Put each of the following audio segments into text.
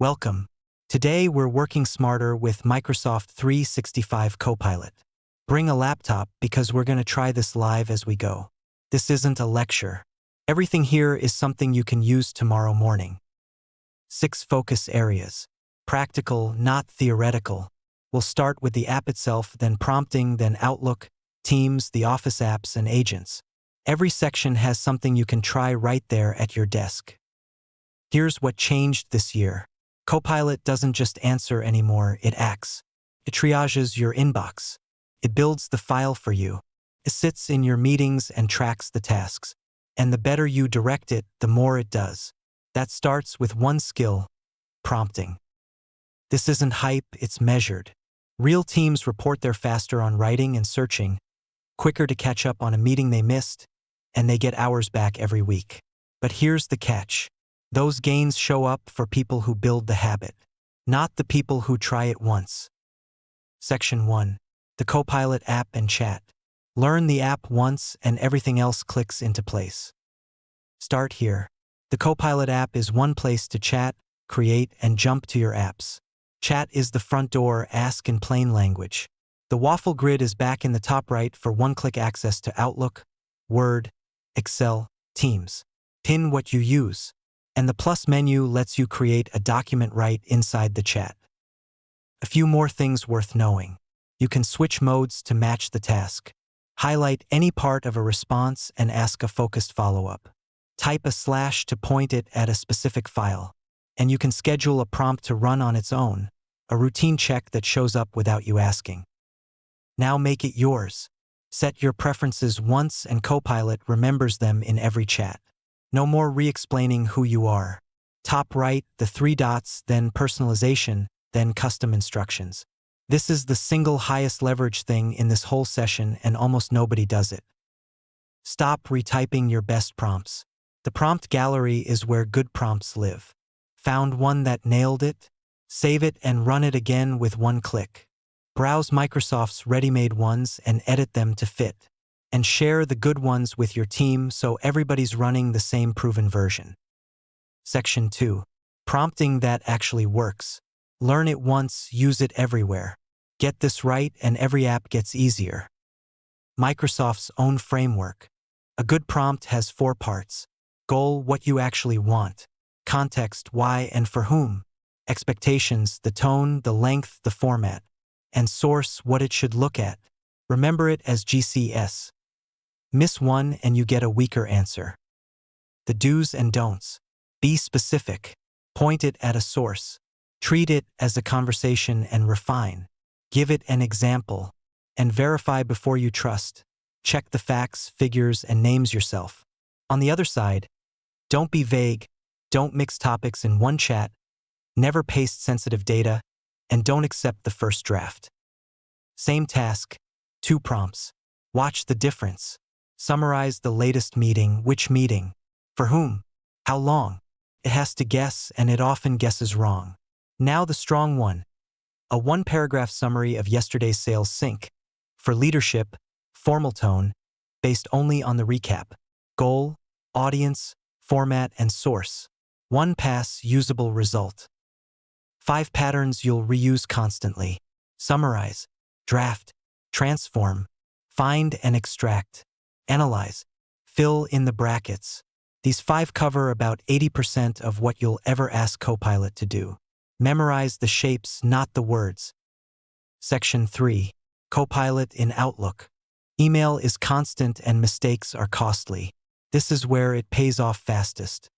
Welcome. Today we're working smarter with Microsoft 365 Copilot. Bring a laptop because we're going to try this live as we go. This isn't a lecture. Everything here is something you can use tomorrow morning. 6 focus areas. Practical, not theoretical. We'll start with the app itself, then prompting, then Outlook, Teams, the Office apps, and agents. Every section has something you can try right there at your desk. Here's what changed this year. Copilot doesn't just answer anymore, it acts. It triages your inbox. It builds the file for you. It sits in your meetings and tracks the tasks. And the better you direct it, the more it does. That starts with one skill: prompting. This isn't hype, it's measured. Real teams report they're faster on writing and searching, quicker to catch up on a meeting they missed, and they get hours back every week. But here's the catch. Those gains show up for people who build the habit, not the people who try it once. Section 1. The Copilot app and chat. Learn the app once and everything else clicks into place. Start here. The Copilot app is one place to chat, create, and jump to your apps. Chat is the front door, ask in plain language. The waffle grid is back in the top right for one-click access to Outlook, Word, Excel, Teams. Pin what you use. And the plus menu lets you create a document right inside the chat. A few more things worth knowing. You can switch modes to match the task. Highlight any part of a response and ask a focused follow-up. Type a / to point it at a specific file. And you can schedule a prompt to run on its own, a routine check that shows up without you asking. Now make it yours. Set your preferences once and Copilot remembers them in every chat. No more re-explaining who you are. Top right, the 3 dots, then personalization, then custom instructions. This is the single highest leverage thing in this whole session and almost nobody does it. Stop retyping your best prompts. The prompt gallery is where good prompts live. Found one that nailed it? Save it and run it again with one click. Browse Microsoft's ready-made ones and edit them to fit. And share the good ones with your team so everybody's running the same proven version. Section 2. Prompting that actually works. Learn it once, use it everywhere. Get this right and every app gets easier. Microsoft's own framework. A good prompt has 4 parts. Goal, what you actually want. Context, why and for whom. Expectations, the tone, the length, the format. And source, what it should look at. Remember it as GCS. Miss one and you get a weaker answer. The do's and don'ts. Be specific. Point it at a source. Treat it as a conversation and refine. Give it an example. And verify before you trust. Check the facts, figures, and names yourself. On the other side, don't be vague. Don't mix topics in one chat. Never paste sensitive data. And don't accept the first draft. Same task, 2 prompts. Watch the difference. Summarize the latest meeting. Which meeting? For whom? How long? It has to guess, and it often guesses wrong. Now the strong one. A 1-paragraph summary of yesterday's sales sync. For leadership, formal tone, based only on the recap. Goal, audience, format, and source. 1 pass, usable result. 5 patterns you'll reuse constantly. Summarize, draft, transform, find and extract. Analyze. Fill in the brackets. These 5 cover about 80% of what you'll ever ask Copilot to do. Memorize the shapes, not the words. Section 3. Copilot in Outlook. Email is constant and mistakes are costly. This is where it pays off fastest.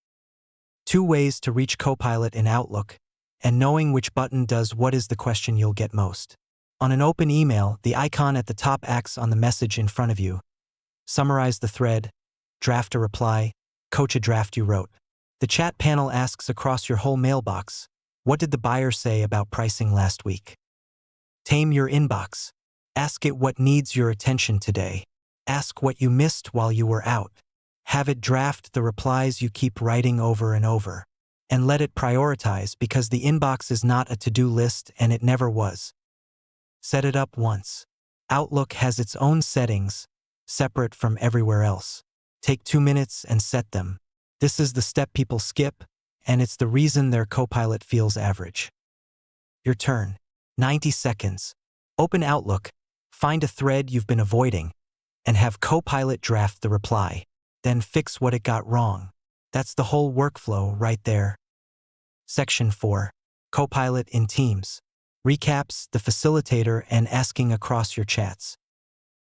2 ways to reach Copilot in Outlook, and knowing which button does what is the question you'll get most. On an open email, the icon at the top acts on the message in front of you. Summarize the thread, draft a reply, coach a draft you wrote. The chat panel asks across your whole mailbox, what did the buyer say about pricing last week? Tame your inbox. Ask it what needs your attention today. Ask what you missed while you were out. Have it draft the replies you keep writing over and over. And let it prioritize because the inbox is not a to-do list and it never was. Set it up once. Outlook has its own settings, separate from everywhere else. Take 2 minutes and set them. This is the step people skip, and it's the reason their Copilot feels average. Your turn. 90 seconds. Open Outlook, find a thread you've been avoiding, and have Copilot draft the reply. Then fix what it got wrong. That's the whole workflow right there. Section 4. Copilot in Teams. Recaps, the facilitator, and asking across your chats.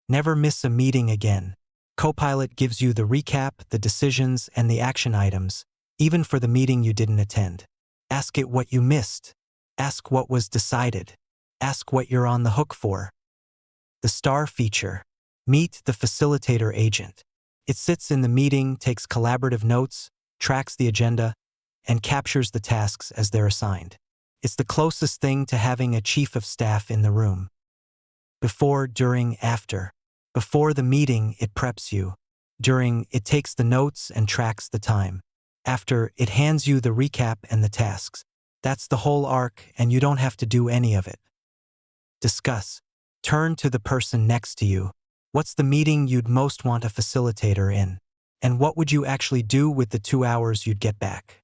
Never miss a meeting again. Copilot gives you the recap, the decisions, and the action items, even for the meeting you didn't attend. Ask it what you missed. Ask what was decided. Ask what you're on the hook for. The star feature. Meet the facilitator agent. It sits in the meeting, takes collaborative notes, tracks the agenda, and captures the tasks as they're assigned. It's the closest thing to having a chief of staff in the room. Before, during, after. Before the meeting, it preps you. During, it takes the notes and tracks the time. After, it hands you the recap and the tasks. That's the whole arc, and you don't have to do any of it. Discuss. Turn to the person next to you. What's the meeting you'd most want a facilitator in? And what would you actually do with the 2 hours you'd get back?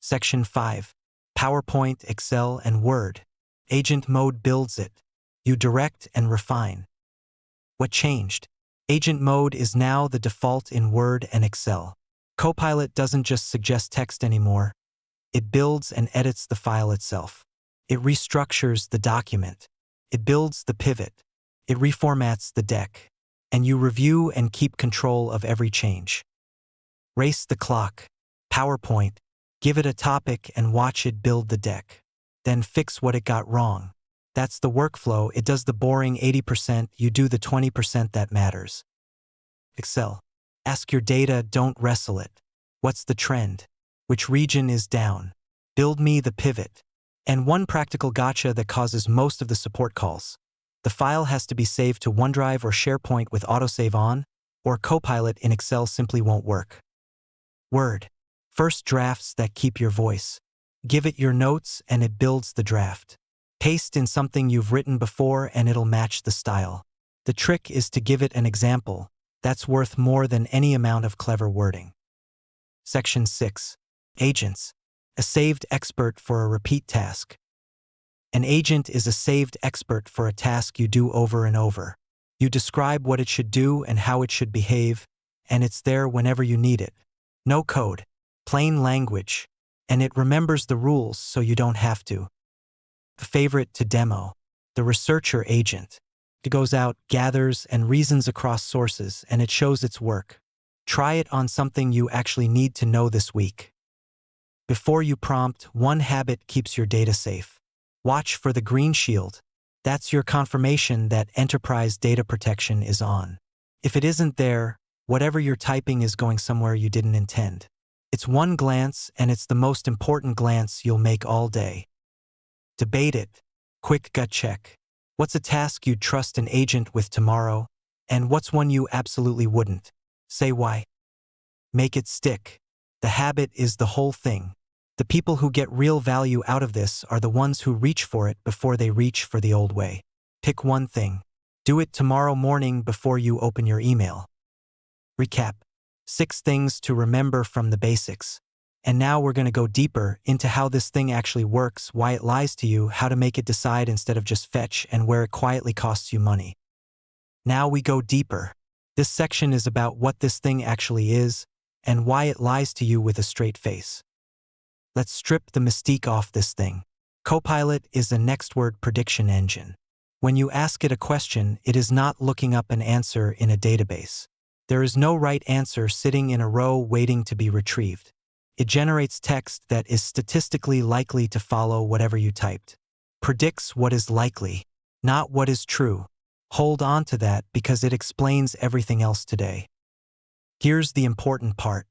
Section 5. PowerPoint, Excel, and Word. Agent mode builds it. You direct and refine. What changed? Agent mode is now the default in Word and Excel. Copilot doesn't just suggest text anymore. It builds and edits the file itself. It restructures the document. It builds the pivot. It reformats the deck. And you review and keep control of every change. Race the clock. PowerPoint. Give it a topic and watch it build the deck. Then fix what it got wrong. That's the workflow. It does the boring 80%, you do the 20% that matters. Excel. Ask your data, don't wrestle it. What's the trend? Which region is down? Build me the pivot. And one practical gotcha that causes most of the support calls. The file has to be saved to OneDrive or SharePoint with autosave on, or Copilot in Excel simply won't work. Word. First drafts that keep your voice. Give it your notes and it builds the draft. Paste in something you've written before and it'll match the style. The trick is to give it an example. That's worth more than any amount of clever wording. Section 6. Agents. A saved expert for a repeat task. An agent is a saved expert for a task you do over and over. You describe what it should do and how it should behave, and it's there whenever you need it. No code, plain language, and it remembers the rules so you don't have to. The favorite to demo. The researcher agent. It goes out, gathers, and reasons across sources, and it shows its work. Try it on something you actually need to know this week. Before you prompt, one habit keeps your data safe. Watch for the green shield. That's your confirmation that enterprise data protection is on. If it isn't there, whatever you're typing is going somewhere you didn't intend. It's one glance, and it's the most important glance you'll make all day. Debate it. Quick gut check. What's a task you'd trust an agent with tomorrow? And what's one you absolutely wouldn't? Say why. Make it stick. The habit is the whole thing. The people who get real value out of this are the ones who reach for it before they reach for the old way. Pick one thing. Do it tomorrow morning before you open your email. Recap. 6 things to remember from the basics. And now we're going to go deeper into how this thing actually works, why it lies to you, how to make it decide instead of just fetch, and where it quietly costs you money. Now we go deeper. This section is about what this thing actually is and why it lies to you with a straight face. Let's strip the mystique off this thing. Copilot is a next word prediction engine. When you ask it a question, it is not looking up an answer in a database. There is no right answer sitting in a row waiting to be retrieved. It generates text that is statistically likely to follow whatever you typed. Predicts what is likely, not what is true. Hold on to that because it explains everything else today. Here's the important part.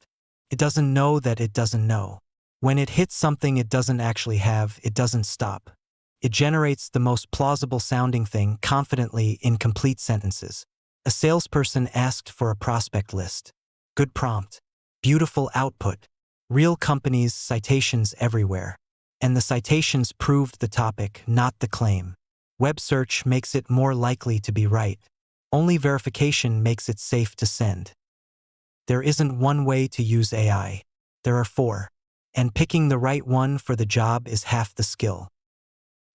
It doesn't know that it doesn't know. When it hits something it doesn't actually have, it doesn't stop. It generates the most plausible sounding thing confidently in complete sentences. A salesperson asked for a prospect list. Good prompt. Beautiful output. Real companies, citations everywhere. And the citations proved the topic, not the claim. Web search makes it more likely to be right. Only verification makes it safe to send. There isn't one way to use AI. There are 4. And picking the right one for the job is half the skill.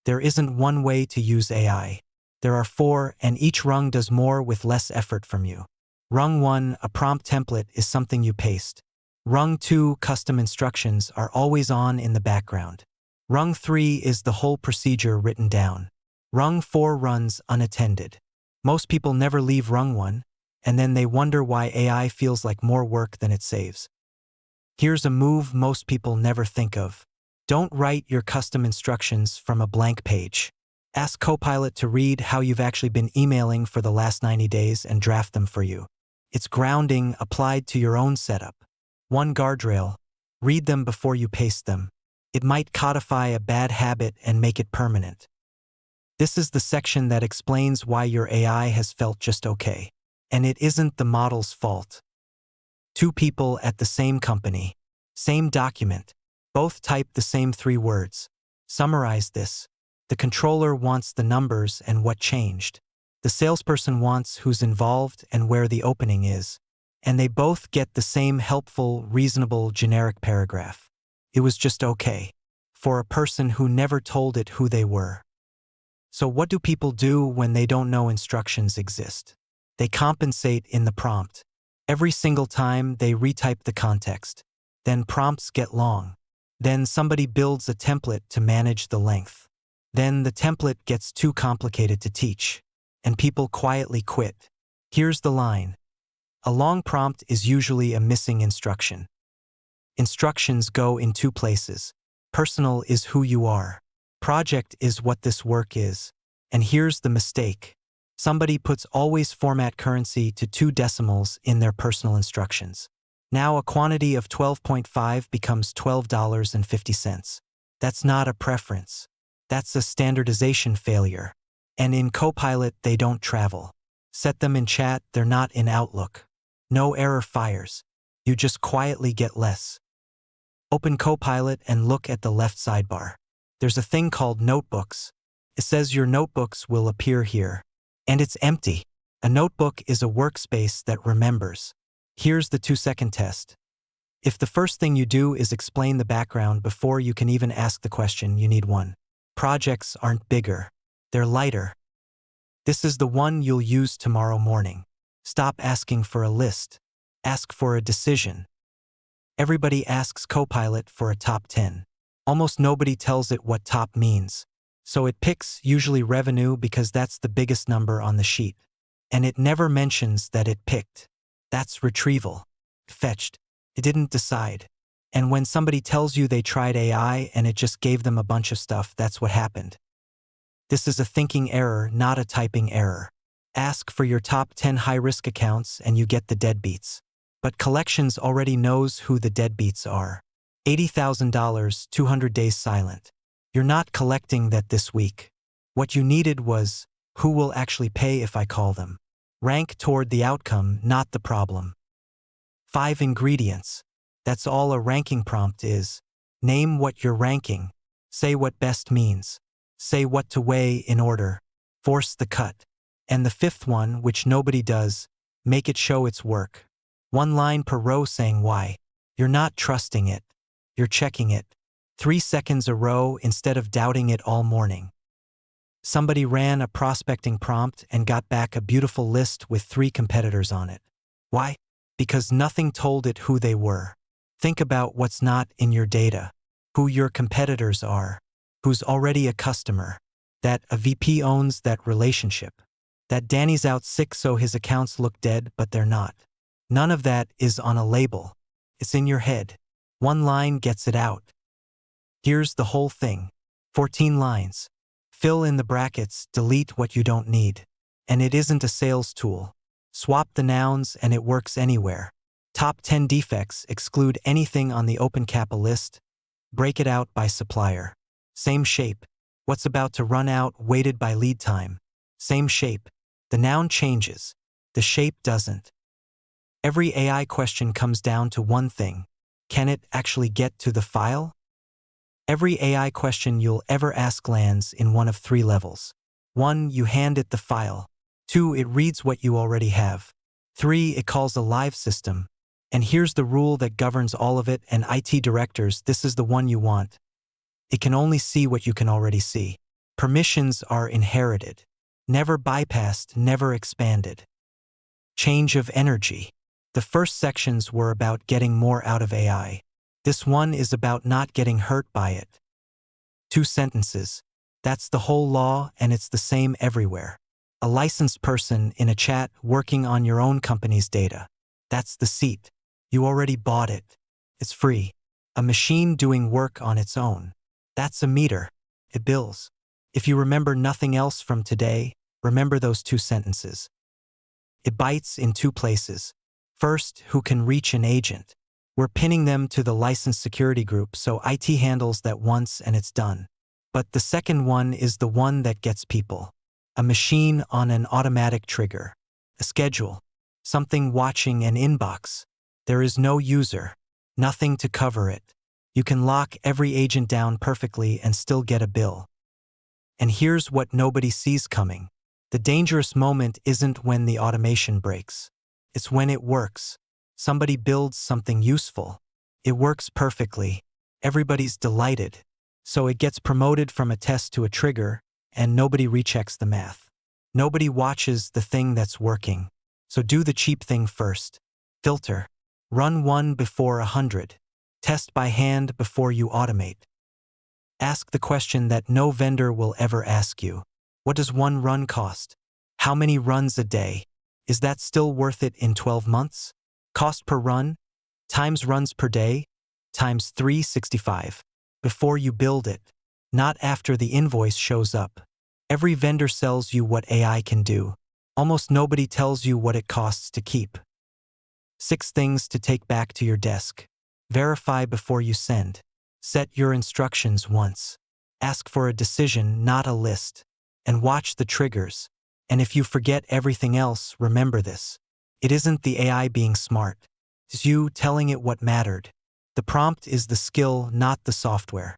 There isn't one way to use AI. There are 4, and each rung does more with less effort from you. Rung 1, a prompt template, is something you paste. Rung 2, custom instructions, are always on in the background. Rung 3 is the whole procedure written down. Rung 4 runs unattended. Most people never leave rung 1, and then they wonder why AI feels like more work than it saves. Here's a move most people never think of. Don't write your custom instructions from a blank page. Ask Copilot to read how you've actually been emailing for the last 90 days and draft them for you. It's grounding applied to your own setup. One guardrail: read them before you paste them. It might codify a bad habit and make it permanent. This is the section that explains why your AI has felt just okay. And it isn't the model's fault. 2 people at the same company, same document, both type the same 3 words. Summarize this. The controller wants the numbers and what changed. The salesperson wants who's involved and where the opening is. And they both get the same helpful, reasonable, generic paragraph. It was just okay. For a person who never told it who they were. So what do people do when they don't know instructions exist? They compensate in the prompt. Every single time they retype the context. Then prompts get long. Then somebody builds a template to manage the length. Then the template gets too complicated to teach. And people quietly quit. Here's the line. A long prompt is usually a missing instruction. Instructions go in 2 places. Personal is who you are. Project is what this work is. And here's the mistake. Somebody puts always format currency to 2 decimals in their personal instructions. Now a quantity of 12.5 becomes $12.50. That's not a preference. That's a standardization failure. And in Copilot, they don't travel. Set them in chat, they're not in Outlook. No error fires. You just quietly get less. Open Copilot and look at the left sidebar. There's a thing called notebooks. It says your notebooks will appear here. And it's empty. A notebook is a workspace that remembers. Here's the 2-second test. If the first thing you do is explain the background before you can even ask the question, you need 1. Projects aren't bigger. They're lighter. This is the one you'll use tomorrow morning. Stop asking for a list. Ask for a decision. Everybody asks Copilot for a top 10. Almost nobody tells it what top means. So it picks usually revenue because that's the biggest number on the sheet. And it never mentions that it picked. That's retrieval. Fetched. It didn't decide. And when somebody tells you they tried AI and it just gave them a bunch of stuff, that's what happened. This is a thinking error, not a typing error. Ask for your top 10 high-risk accounts and you get the deadbeats. But Collections already knows who the deadbeats are. $80,000, 200 days silent. You're not collecting that this week. What you needed was, who will actually pay if I call them? Rank toward the outcome, not the problem. 5 ingredients. That's all a ranking prompt is. Name what you're ranking. Say what best means. Say what to weigh in order. Force the cut. And the 5th one, which nobody does, make it show its work. 1 line per row saying why. You're not trusting it. You're checking it. 3 seconds a row instead of doubting it all morning. Somebody ran a prospecting prompt and got back a beautiful list with 3 competitors on it. Why? Because nothing told it who they were. Think about what's not in your data. Who your competitors are. Who's already a customer. That a VP owns that relationship. That Danny's out sick so his accounts look dead but they're not. None of that is on a label. It's in your head. 1 line gets it out. Here's the whole thing. 14 lines. Fill in the brackets, delete what you don't need. And it isn't a sales tool. Swap the nouns and it works anywhere. Top 10 defects, exclude anything on the OpenCappa list. Break it out by supplier. Same shape. What's about to run out, weighted by lead time. Same shape. The noun changes. The shape doesn't. Every AI question comes down to one thing. Can it actually get to the file? Every AI question you'll ever ask lands in one of 3 levels. 1, you hand it the file. 2, it reads what you already have. 3, it calls a live system. And here's the rule that governs all of it, and IT directors, this is the one you want. It can only see what you can already see. Permissions are inherited, never bypassed, never expanded. Change of energy. The first sections were about getting more out of AI. This one is about not getting hurt by it. 2 sentences. That's the whole law, and it's the same everywhere. A licensed person in a chat working on your own company's data. That's the seat. You already bought it. It's free. A machine doing work on its own. That's a meter. It bills. If you remember nothing else from today, remember those 2 sentences. It bites in 2 places. First, who can reach an agent? We're pinning them to the licensed security group, so IT handles that once and it's done. But the second one is the one that gets people. A machine on an automatic trigger. A schedule. Something watching an inbox. There is no user. Nothing to cover it. You can lock every agent down perfectly and still get a bill. And here's what nobody sees coming. The dangerous moment isn't when the automation breaks. It's when it works. Somebody builds something useful. It works perfectly. Everybody's delighted. So it gets promoted from a test to a trigger, and nobody rechecks the math. Nobody watches the thing that's working. So do the cheap thing first. Filter. Run 1 before 100. Test by hand before you automate. Ask the question that no vendor will ever ask you. What does 1 run cost? How many runs a day? Is that still worth it in 12 months? Cost per run? Times runs per day? Times 365. Before you build it. Not after the invoice shows up. Every vendor sells you what AI can do. Almost nobody tells you what it costs to keep. 6 things to take back to your desk. Verify before you send. Set your instructions once. Ask for a decision, not a list. And watch the triggers. And if you forget everything else, remember this. It isn't the AI being smart. It's you telling it what mattered. The prompt is the skill, not the software.